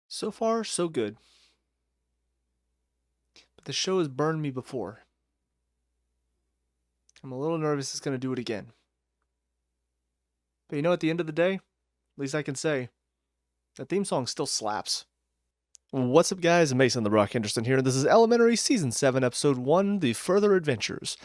So far, so good. But the show has burned me before. I'm a little nervous it's going to do it again. But at the end of the day, at least I can say, that theme song still slaps. What's up, guys? Mason the Rock Henderson here, and this is Elementary Season 7, Episode 1, The Further Adventures.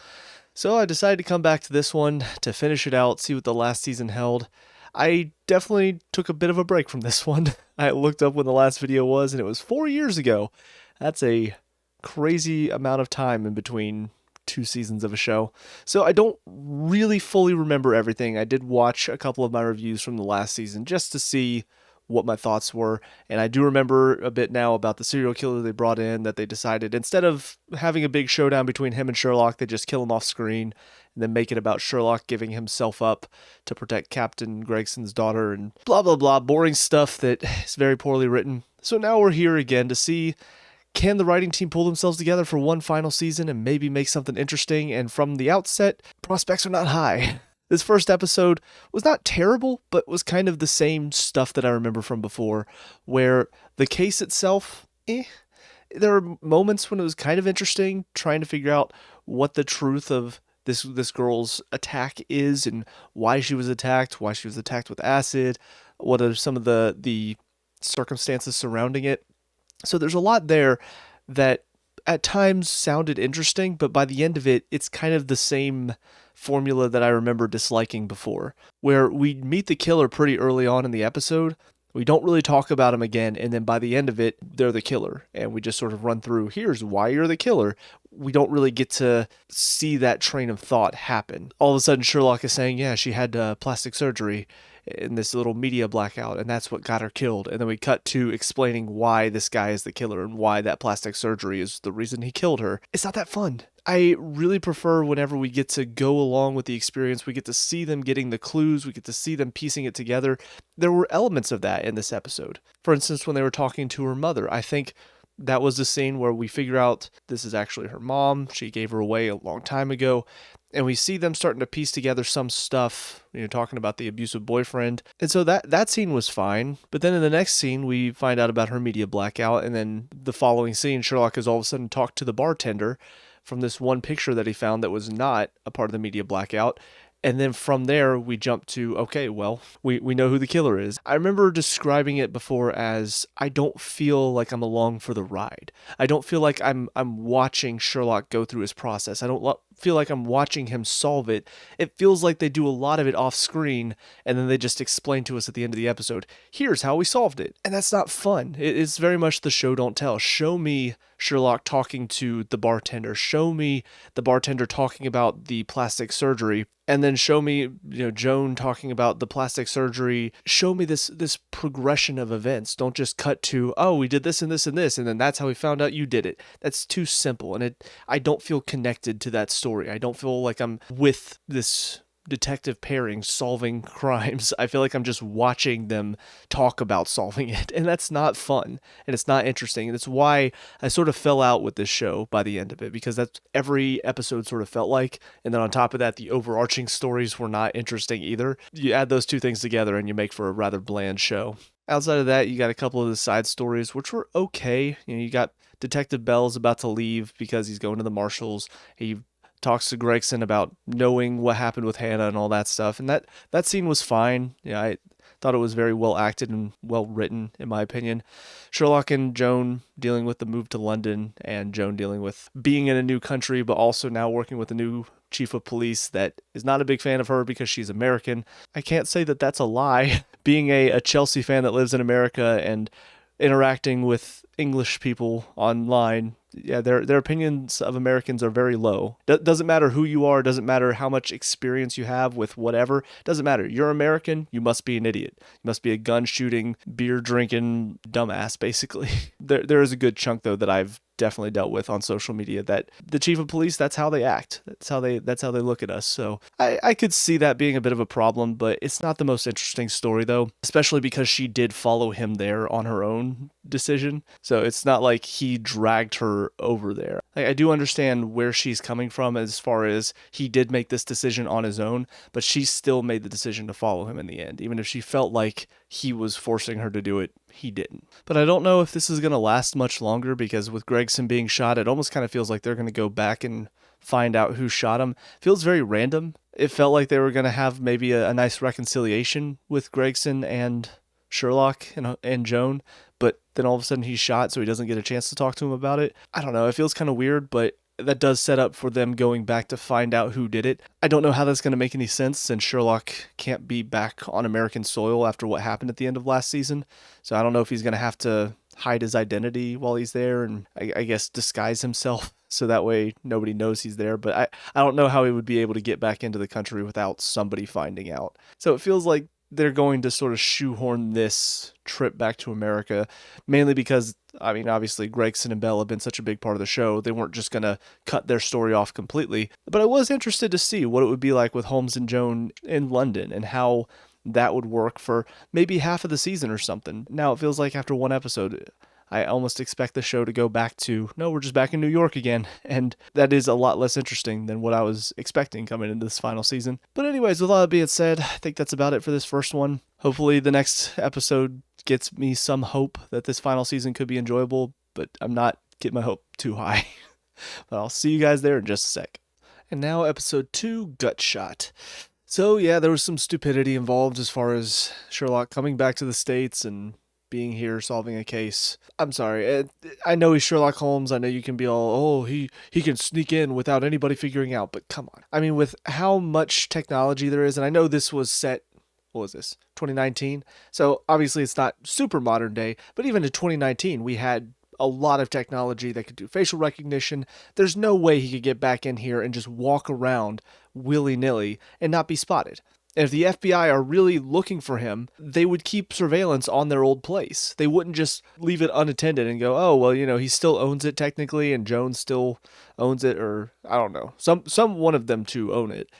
So I decided to come back to this one to finish it out, see what the last season held. I definitely took a bit of a break from this one. I looked up when the last video was, and it was 4 years ago. That's a crazy amount of time in between two seasons of a show. So I don't really fully remember everything. I did watch a couple of my reviews from the last season just to see what my thoughts were, and I do remember a bit now about the serial killer they brought in, that they decided instead of having a big showdown between him and Sherlock, they just kill him off screen and then make it about Sherlock giving himself up to protect Captain Gregson's daughter and blah blah blah, boring stuff that is very poorly written. So now we're here again to see, can the writing team pull themselves together for one final season and maybe make something interesting? And from the outset, prospects are not high. This first episode was not terrible, but was kind of the same stuff that I remember from before, where the case itself, there were moments when it was kind of interesting, trying to figure out what the truth of this girl's attack is and why she was attacked with acid, what are some of the circumstances surrounding it. So there's a lot there that at times sounded interesting, but by the end of it, it's kind of the same formula that I remember disliking before, where we meet the killer pretty early on in the episode. We don't really talk about him again, and then by the end of it, they're the killer, and we just sort of run through, here's why you're the killer. We don't really get to see that train of thought happen. All of a sudden, Sherlock is saying, yeah, she had plastic surgery in this little media blackout, and that's what got her killed. And then we cut to explaining why this guy is the killer and why that plastic surgery is the reason he killed her. It's not that fun. I really prefer whenever we get to go along with the experience, we get to see them getting the clues, we get to see them piecing it together. There were elements of that in this episode. For instance, when they were talking to her mother, I think that was the scene where we figure out this is actually her mom. She gave her away a long time ago. And we see them starting to piece together some stuff, talking about the abusive boyfriend. And so that scene was fine. But then in the next scene, we find out about her media blackout. And then the following scene, Sherlock has all of a sudden talked to the bartender from this one picture that he found that was not a part of the media blackout. And then from there, we jump to, okay, well, we know who the killer is. I remember describing it before as, I don't feel like I'm along for the ride. I don't feel like I'm watching Sherlock go through his process. I don't feel like I'm watching him solve it. It feels like they do a lot of it off screen, and then they just explain to us at the end of the episode, here's how we solved it. And that's not fun. It's very much the show don't tell. Show me Sherlock talking to the bartender. Show me the bartender talking about the plastic surgery. And then show me, Joan talking about the plastic surgery. Show me this progression of events. Don't just cut to, oh, we did this and this and this, and then that's how we found out you did it. That's too simple, and I don't feel connected to that story. I don't feel like I'm with this detective pairing solving crimes. I feel like I'm just watching them talk about solving it, and that's not fun, and it's not interesting, and it's why I sort of fell out with this show by the end of it, because that's every episode sort of felt like. And then on top of that, the overarching stories were not interesting either. You add those two things together and you make for a rather bland show. Outside of that, you got a couple of the side stories which were okay. You got Detective Bell's about to leave because he's going to the marshals. He talks to Gregson about knowing what happened with Hannah and all that stuff. And that scene was fine. I thought it was very well acted and well written, in my opinion. Sherlock and Joan dealing with the move to London, and Joan dealing with being in a new country, but also now working with a new chief of police that is not a big fan of her because she's American. I can't say that that's a lie. Being a Chelsea fan that lives in America and interacting with English people online, yeah, their opinions of Americans are very low. Doesn't matter who you are, doesn't matter how much experience you have with whatever, doesn't matter. You're American, you must be an idiot. You must be a gun-shooting, beer-drinking dumbass, basically. There is a good chunk, though, that I've definitely dealt with on social media, that the chief of police, that's how they act. That's how they look at us. So I could see that being a bit of a problem, but it's not the most interesting story, though, especially because she did follow him there on her own decision. So it's not like he dragged her over there. I do understand where she's coming from as far as he did make this decision on his own, but she still made the decision to follow him in the end, even if she felt like he was forcing her to do it. He didn't. But I don't know if this is going to last much longer, because with Gregson being shot, it almost kind of feels like they're going to go back and find out who shot him. Feels very random. It felt like they were going to have maybe a nice reconciliation with Gregson and Sherlock and Joan, but then all of a sudden he's shot, so he doesn't get a chance to talk to him about it. I don't know. It feels kind of weird, but that does set up for them going back to find out who did it. I don't know how that's going to make any sense, since Sherlock can't be back on American soil after what happened at the end of last season. So I don't know if he's going to have to hide his identity while he's there and I guess disguise himself so that way nobody knows he's there. But I don't know how he would be able to get back into the country without somebody finding out. So it feels like they're going to sort of shoehorn this trip back to America, mainly because, I mean, obviously Gregson and Belle have been such a big part of the show. They weren't just going to cut their story off completely. But I was interested to see what it would be like with Holmes and Joan in London and how that would work for maybe half of the season or something. Now it feels like after one episode, I almost expect the show to go back to, no, we're just back in New York again. And that is a lot less interesting than what I was expecting coming into this final season. But anyways, with all that being said, I think that's about it for this first one. Hopefully the next episode gets me some hope that this final season could be enjoyable, but I'm not getting my hope too high. But I'll see you guys there in just a sec. And now episode 2, Gut Shot. So yeah, there was some stupidity involved as far as Sherlock coming back to the States and being here solving a case. I'm sorry. I know he's Sherlock Holmes. I know you can be all, oh, he can sneak in without anybody figuring out, but come on. I mean, with how much technology there is, and I know this was set, what was this, 2019? So obviously it's not super modern day, but even in 2019, we had a lot of technology that could do facial recognition. There's no way he could get back in here and just walk around willy-nilly and not be spotted. And if the FBI are really looking for him, they would keep surveillance on their old place. They wouldn't just leave it unattended and go, oh, well, you know, he still owns it technically and Jones still owns it, or I don't know, some one of them two own it.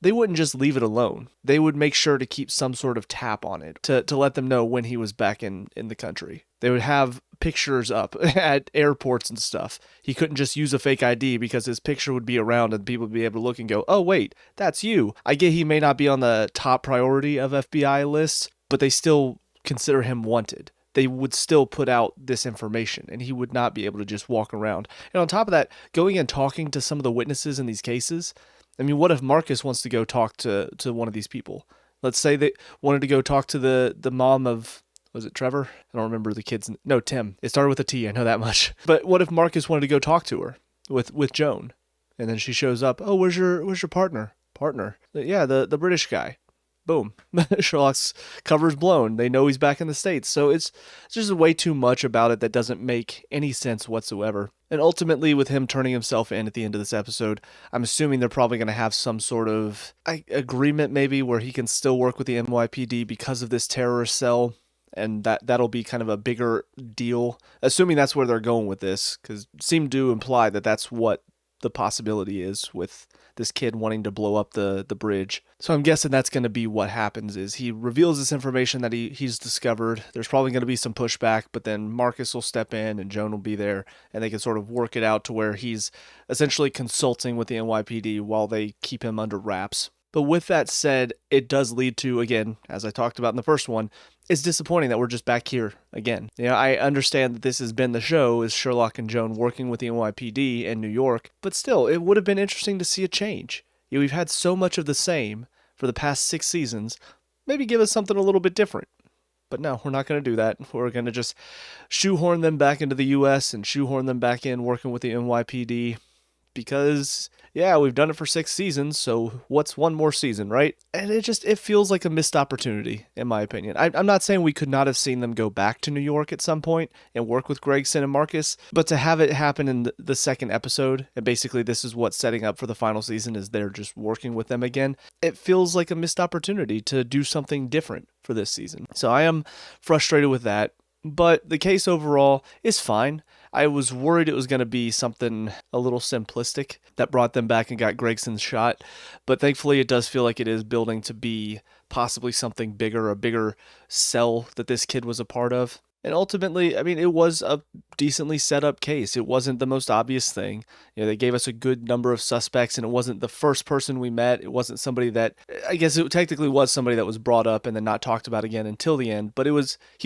They wouldn't just leave it alone. They would make sure to keep some sort of tap on it to let them know when he was back in the country. They would have pictures up at airports and stuff. He couldn't just use a fake ID because his picture would be around and people would be able to look and go, oh, wait, that's you. I get he may not be on the top priority of FBI lists, but they still consider him wanted. They would still put out this information and he would not be able to just walk around. And on top of that, going and talking to some of the witnesses in these cases, I mean, what if Marcus wants to go talk to one of these people? Let's say they wanted to go talk to the mom of, was it Trevor? I don't remember the kid's, no, Tim. It started with a T, I know that much. But what if Marcus wanted to go talk to her with Joan? And then she shows up, oh, where's your partner? Partner? Yeah, the British guy. Boom. Sherlock's cover's blown. They know he's back in the States. So it's just way too much about it that doesn't make any sense whatsoever. And ultimately, with him turning himself in at the end of this episode, I'm assuming they're probably going to have some sort of agreement maybe where he can still work with the NYPD because of this terrorist cell. And that'll be kind of a bigger deal, assuming that's where they're going with this, because it seemed to imply that that's what the possibility is with this kid wanting to blow up the bridge. So I'm guessing that's going to be what happens is he reveals this information that he's discovered. There's probably going to be some pushback, but then Marcus will step in and Joan will be there and they can sort of work it out to where he's essentially consulting with the NYPD while they keep him under wraps. But with that said, it does lead to, again, as I talked about in the first one, it's disappointing that we're just back here again. You know, I understand that this has been the show, is Sherlock and Joan working with the NYPD in New York, but still, it would have been interesting to see a change. You know, we've had so much of the same for the past 6 seasons. Maybe give us something a little bit different. But no, we're not going to do that. We're going to just shoehorn them back into the U.S. and shoehorn them back in working with the NYPD because, yeah, we've done it for 6 seasons, so what's one more season, right? And it feels like a missed opportunity, in my opinion. I'm not saying we could not have seen them go back to New York at some point and work with Gregson and Marcus, but to have it happen in the second episode, and basically this is what's setting up for the final season, is they're just working with them again, it feels like a missed opportunity to do something different for this season. So I am frustrated with that, but the case overall is fine. I was worried it was going to be something a little simplistic that brought them back and got Gregson's shot, but thankfully it does feel like it is building to be possibly something bigger, a bigger cell that this kid was a part of. And ultimately, I mean, it was a decently set up case. It wasn't the most obvious thing. They gave us a good number of suspects, and it wasn't the first person we met. It wasn't somebody that, I guess it technically was somebody that was brought up and then not talked about again until the end, but he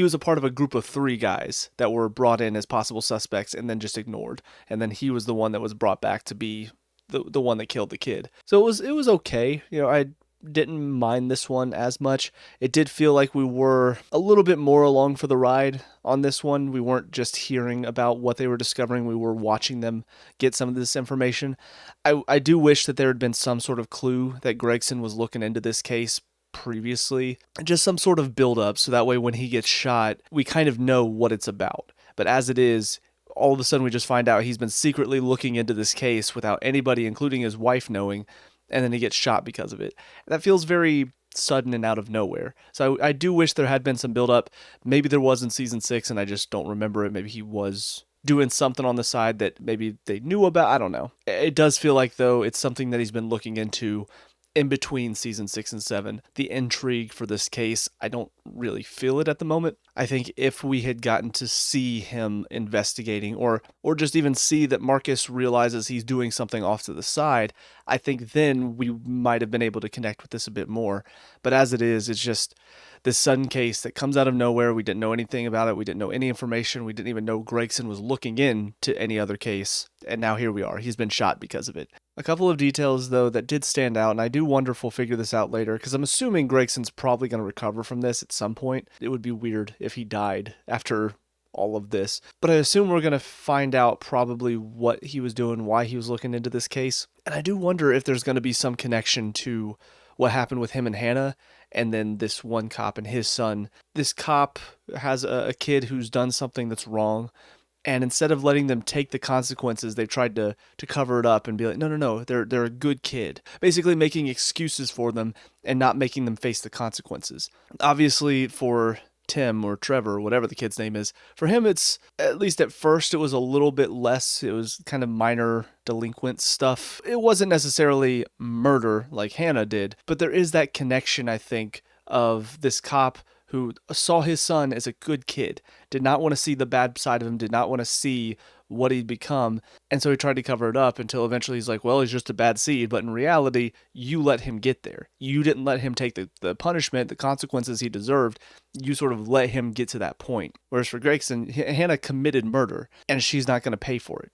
was a part of a group of 3 guys that were brought in as possible suspects and then just ignored. And then he was the one that was brought back to be the one that killed the kid. So it was okay. I didn't mind this one as much. It did feel like we were a little bit more along for the ride on this one. We weren't just hearing about what they were discovering. We were watching them get some of this information. I do wish that there had been some sort of clue that Gregson was looking into this case previously. Just some sort of build up so that way when he gets shot, we kind of know what it's about. But as it is, all of a sudden we just find out he's been secretly looking into this case without anybody, including his wife, knowing, and then he gets shot because of it. That feels very sudden and out of nowhere. So I do wish there had been some build up. Maybe there was in season 6 and I just don't remember it. Maybe he was doing something on the side that maybe they knew about. I don't know. It does feel like, though, it's something that he's been looking into in between season 6 and 7. The intrigue for this case, I don't really feel it at the moment. I think if we had gotten to see him investigating or just even see that Marcus realizes he's doing something off to the side, I think then we might have been able to connect with this a bit more. But as it is, it's just this sudden case that comes out of nowhere. We didn't know anything about it. We didn't know any information. We didn't even know Gregson was looking into any other case. And now here we are. He's been shot because of it. A couple of details, though, that did stand out, and I do wonder if we'll figure this out later, because I'm assuming Gregson's probably going to recover from this at some point. It would be weird if he died after all of this. But I assume we're going to find out probably what he was doing, why he was looking into this case. And I do wonder if there's going to be some connection to what happened with him and Hannah, and then this one cop and his son. This cop has a kid who's done something that's wrong, and instead of letting them take the consequences, they've tried to cover it up and be like, no, they're a good kid. Basically making excuses for them and not making them face the consequences. Obviously, for Tim or Trevor, whatever the kid's name is, for him it's, at least at first, it was a little bit less. It was kind of minor delinquent stuff. It wasn't necessarily murder like Hannah did, but there is that connection, I think, of this cop who saw his son as a good kid, did not want to see the bad side of him, did not want to see what he'd become, and so he tried to cover it up until eventually he's like, well, he's just a bad seed, but in reality, you let him get there. You didn't let him take the punishment, the consequences he deserved. You sort of let him get to that point. Whereas for Gregson, Hannah committed murder, and she's not going to pay for it.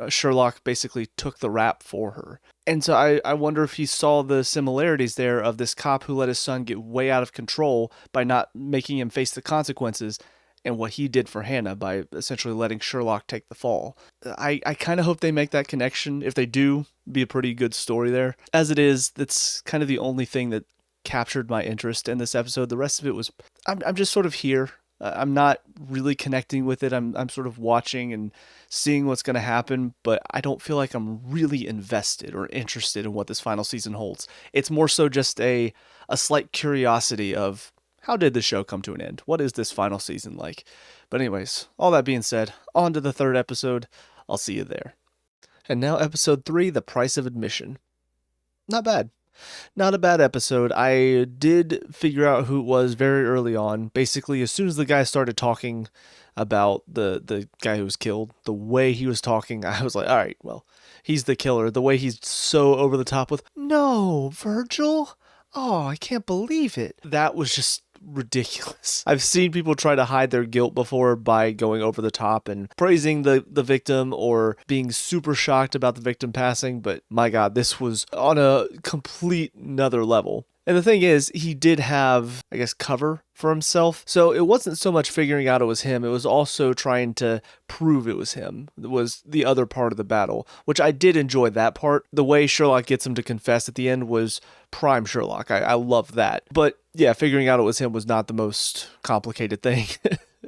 Sherlock basically took the rap for her. And so I wonder if he saw the similarities there of this cop who let his son get way out of control by not making him face the consequences, and what he did for Hannah by essentially letting Sherlock take the fall. I kind of hope they make that connection. If they do, be a pretty good story there. As it is, that's kind of the only thing that captured my interest in this episode. The rest of it was, I'm just sort of here. I'm not really connecting with it. I'm sort of watching and seeing what's going to happen, but I don't feel like I'm really invested or interested in what this final season holds. It's more so just a slight curiosity of, how did the show come to an end? What is this final season like? But anyways, all that being said, on to the 3rd episode. I'll see you there. And now episode 3, The Price of Admission. Not bad. Not a bad episode. I did figure out who it was very early on. Basically, as soon as the guy started talking about the guy who was killed, the way he was talking, I was like, all right, well, he's the killer. The way he's so over the top with, no, Virgil? Oh, I can't believe it. That was just ridiculous. I've seen people try to hide their guilt before by going over the top and praising the victim or being super shocked about the victim passing, but my God, this was on a complete another level. And the thing is, he did have, I guess, cover for himself. So it wasn't so much figuring out it was him. It was also trying to prove it was him. It was the other part of the battle, which I did enjoy that part. The way Sherlock gets him to confess at the end was prime Sherlock. I love that. But yeah, figuring out it was him was not the most complicated thing.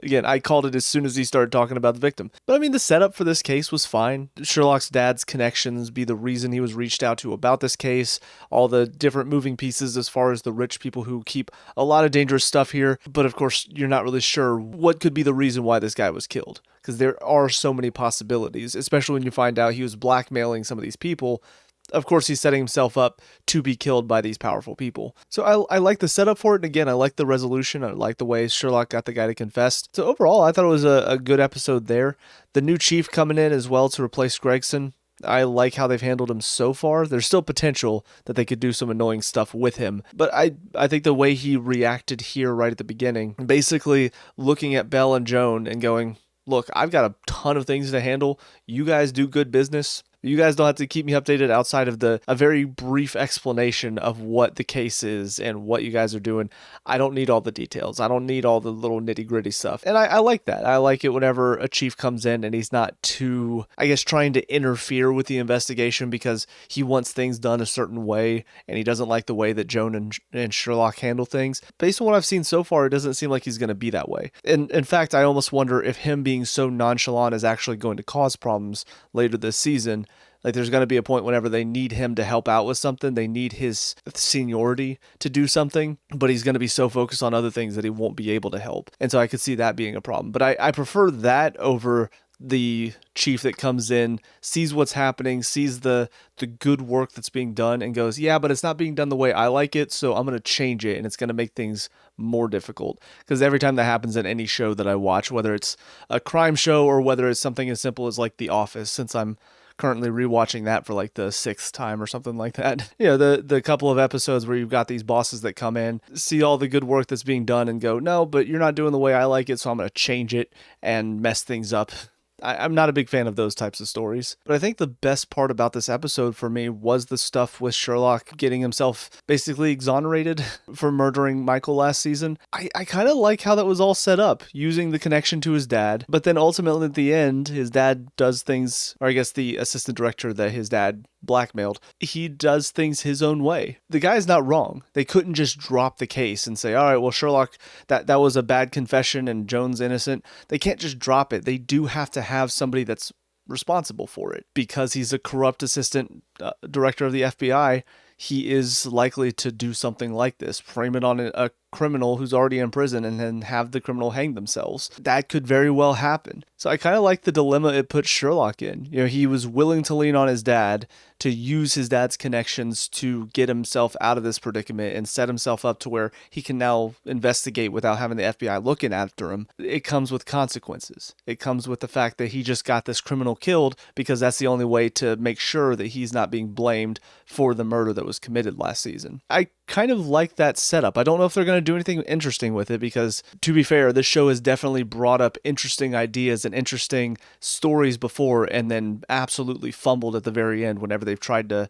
Again, I called it as soon as he started talking about the victim. But I mean, the setup for this case was fine. Sherlock's dad's connections be the reason he was reached out to about this case. All the different moving pieces as far as the rich people who keep a lot of dangerous stuff here. But of course, you're not really sure what could be the reason why this guy was killed. Because there are so many possibilities, especially when you find out he was blackmailing some of these people. of course, he's setting himself up to be killed by these powerful people. So I like the setup for it. And again, I like the resolution. I like the way Sherlock got the guy to confess. So overall, I thought it was a good episode there. The new chief coming in as well to replace Gregson. I like how they've handled him so far. There's still potential that they could do some annoying stuff with him. But I think the way he reacted here right at the beginning, basically looking at Belle and Joan and going, look, I've got a ton of things to handle. You guys do good business. You guys don't have to keep me updated outside of a very brief explanation of what the case is and what you guys are doing. I don't need all the details. I don't need all the little nitty gritty stuff. And I like that. I like it whenever a chief comes in and he's not too, I guess, trying to interfere with the investigation because he wants things done a certain way and he doesn't like the way that Joan and Sherlock handle things. Based on what I've seen so far, it doesn't seem like he's going to be that way. And in fact, I almost wonder if him being so nonchalant is actually going to cause problems later this season. Like there's going to be a point whenever they need him to help out with something, they need his seniority to do something, but he's going to be so focused on other things that he won't be able to help. And so I could see that being a problem. But I prefer that over the chief that comes in, sees what's happening, sees the good work that's being done and goes, yeah, but it's not being done the way I like it, so I'm going to change it and it's going to make things more difficult. Because every time that happens in any show that I watch, whether it's a crime show or whether it's something as simple as like The Office, since I'm currently rewatching that for like the 6th time or something like that. You know, the couple of episodes where you've got these bosses that come in, see all the good work that's being done and go, no, but you're not doing the way I like it, so I'm going to change it and mess things up. I'm not a big fan of those types of stories. But I think the best part about this episode for me was the stuff with Sherlock getting himself basically exonerated for murdering Michael last season. I kind of like how that was all set up, using the connection to his dad. But then ultimately at the end, his dad does things, or I guess the assistant director that his dad blackmailed, he does things his own way. The guy's not wrong. They couldn't just drop the case and say, all right, well, Sherlock, that was a bad confession and Joan's innocent. They can't just drop it. They do have to have somebody that's responsible for it. Because he's a corrupt assistant director of the FBI, he is likely to do something like this, frame it on a criminal who's already in prison and then have the criminal hang themselves. That could very well happen. So I kind of like the dilemma it puts Sherlock in. You know, he was willing to lean on his dad, to use his dad's connections to get himself out of this predicament and set himself up to where he can now investigate without having the FBI looking after him. It comes with consequences. It comes with the fact that he just got this criminal killed because that's the only way to make sure that he's not being blamed for the murder that was committed last season. I kind of like that setup. I don't know if they're going to do anything interesting with it because, to be fair, this show has definitely brought up interesting ideas and interesting stories before and then absolutely fumbled at the very end whenever they've tried to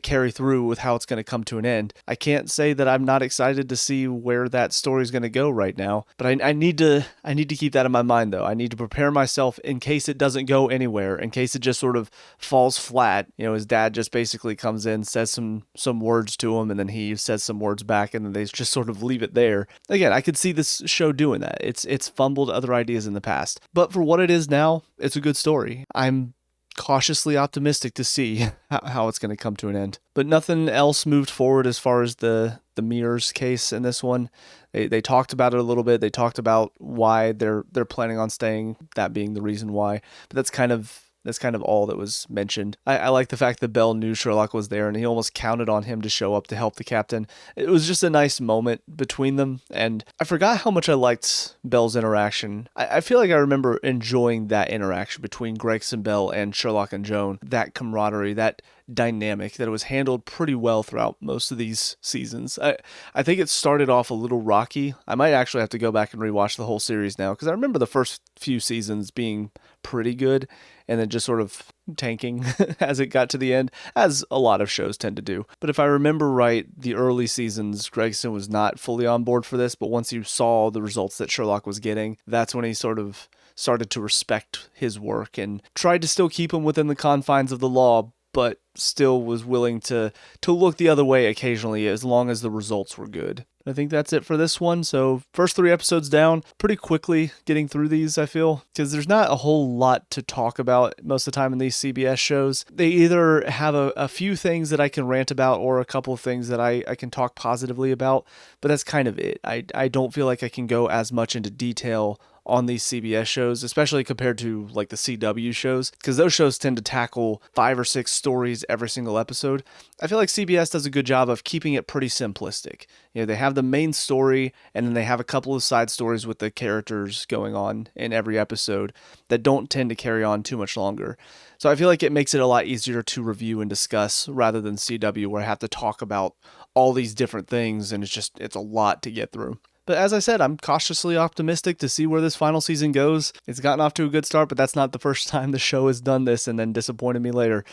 carry through with how it's going to come to an end. I can't say that I'm not excited to see where that story is going to go right now, but I need to keep that in my mind though. I need to prepare myself in case it doesn't go anywhere, in case it just sort of falls flat. You know, his dad just basically comes in, says some words to him, and then he says some words back, and then they just sort of leave it there. Again, I could see this show doing that. It's fumbled other ideas in the past, but for what it is now, it's a good story. I'm cautiously optimistic to see how it's going to come to an end. But nothing else moved forward as far as the mirrors case in this one. They talked about it a little bit. They talked about why they're planning on staying, that being the reason why. But that's kind of all that was mentioned. I like the fact that Bell knew Sherlock was there and he almost counted on him to show up to help the captain. It was just a nice moment between them, and I forgot how much I liked Bell's interaction. I feel like I remember enjoying that interaction between Gregson Bell and Sherlock and Joan, that camaraderie, that dynamic, that it was handled pretty well throughout most of these seasons. I think it started off a little rocky. I might actually have to go back and rewatch the whole series now, because I remember the first few seasons being pretty good and then just sort of tanking as it got to the end, as a lot of shows tend to do. But if I remember right, the early seasons, Gregson was not fully on board for this, but once you saw the results that Sherlock was getting, that's when he sort of started to respect his work and tried to still keep him within the confines of the law, but still was willing to look the other way occasionally as long as the results were good. I think that's it for this one. So first 3 episodes down, pretty quickly getting through these, I feel, because there's not a whole lot to talk about most of the time in these CBS shows. They either have a few things that I can rant about or a couple of things that I can talk positively about, but that's kind of it. I don't feel like I can go as much into detail on these CBS shows, especially compared to like the CW shows, because those shows tend to tackle 5 or 6 stories every single episode. I feel like CBS does a good job of keeping it pretty simplistic. They have the main story, and then they have a couple of side stories with the characters going on in every episode that don't tend to carry on too much longer. So I feel like it makes it a lot easier to review and discuss rather than CW, where I have to talk about all these different things, and it's a lot to get through. But as I said, I'm cautiously optimistic to see where this final season goes. It's gotten off to a good start, but that's not the first time the show has done this and then disappointed me later.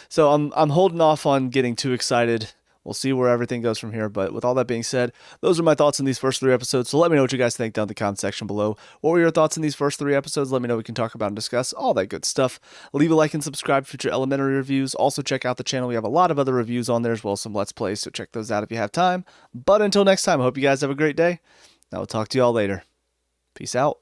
So I'm holding off on getting too excited. We'll see where everything goes from here. But with all that being said, those are my thoughts on these first 3 episodes. So let me know what you guys think down in the comment section below. What were your thoughts on these first 3 episodes? Let me know. We can talk about and discuss all that good stuff. Leave a like and subscribe for future Elementary reviews. Also check out the channel. We have a lot of other reviews on there as well as some Let's Plays. So check those out if you have time. But until next time, I hope you guys have a great day. I will talk to you all later. Peace out.